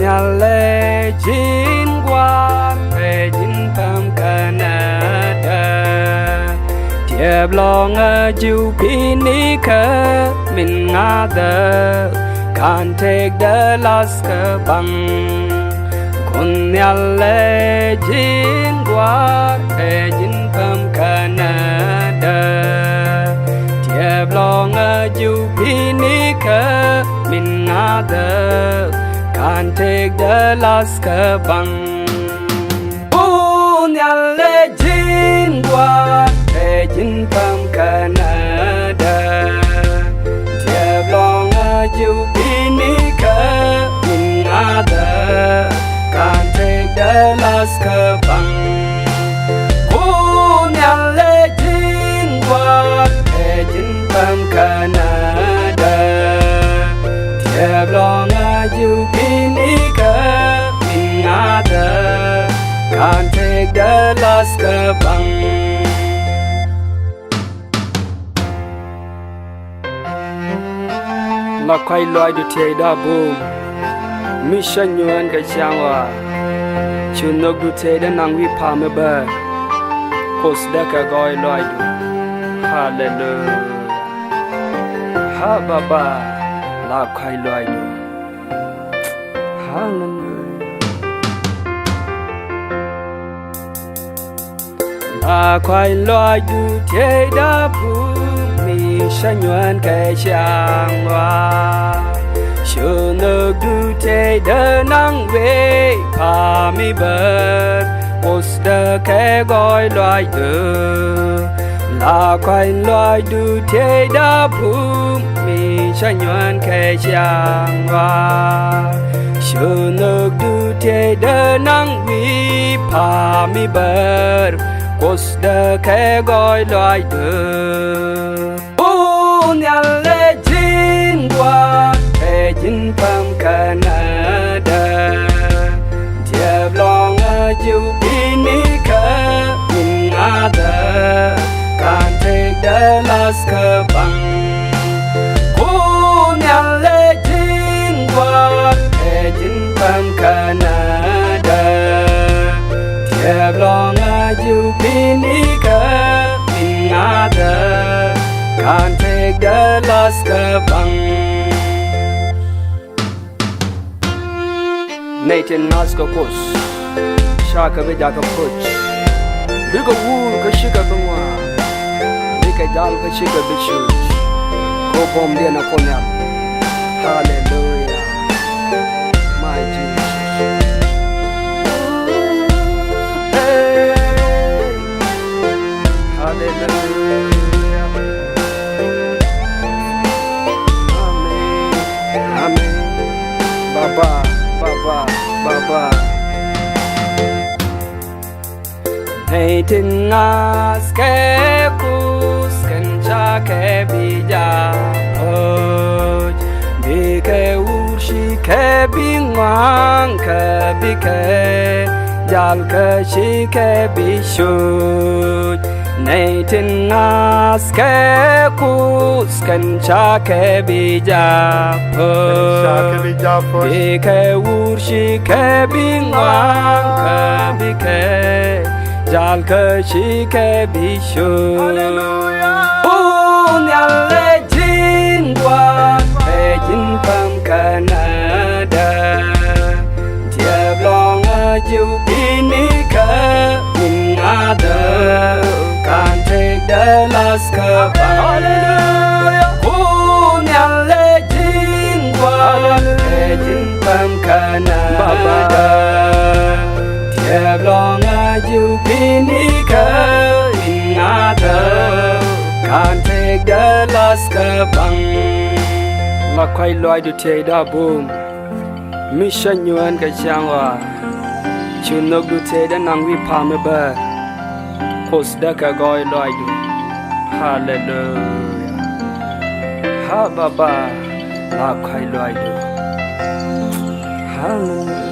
nhà lệ chín qua về chín thơm Canada thiệp lòng chiu pini khờ mình ngã đờ can't take the last băng con nhà lệ chín qua về chín thơm Canada thiệp lòng chiu pini khờ mình ngã đờ can't take the last băng buồn nhà lệ chín qua về chín thơm Canada thiệp lòng chiu pini khờ mình ngã đờ can't take the last băng buồn nhà lệ chín qua về chín thơm Canada thiệp lòng chiu pini khờ mình ngã đờ can't take the last băng mà quay loài được thế đã buông mission yuan cái chang wa chun nok du thế đã nang vi pa me ba kos da ka goi loài du hallelujah ha baba la quay loài du hallelujah la quay loài du thế đã buông mission yuan cái chang wa chun nok du thế đã nang ve pa mi ba kos da ka goi loài du là quay loài du thế đã buông mi cha nhuan khe chang wa chun nok du thế đã nang vi pa mi ba kos da ka goi loài du buồn nhà lệ chín qua về chín thơm Canada thiệp lòng chiu pini khờ mình ngã đờ can't take the last băng buồn nhà lệ chín qua về chín thơm Canada thiệp lòng chiu pini khờ mình ngã đờ can't take the last băng Nathan Nasco Push Shaka Vidaka Push Bika Wool Kashika Bangwa Bika Dal Kashika Bichu Kopom Diana Konya Hallelujah My Jesus Hey Hallelujah Amen Amen Baba Baba Hey tin nas ke kus ken cha ke bija oj bi ke urshi ke bingwang ke bi ke jal ke shi ke bi shuj Nay tin nas ke kus ken cha ke bija oj bi ke urshi ke bingwang ke bi ke Jal ke shi ke bi shu buồn nhà lệ chín qua về chín thơm Canada thiệp lòng chiu pini khờ mình ngã đờ can't take the last băng buồn nhà lệ chín qua về chín thơm Canada thiệp lòng chiu pini khờ mình ngã đờ can't take the last băng mà quay loài được thế đã buông mission yuan cái chang wa chun nok du thế đã nang vi pa me ba kos da ka goi loài du hallelujah ha baba la quay loài du hallelujah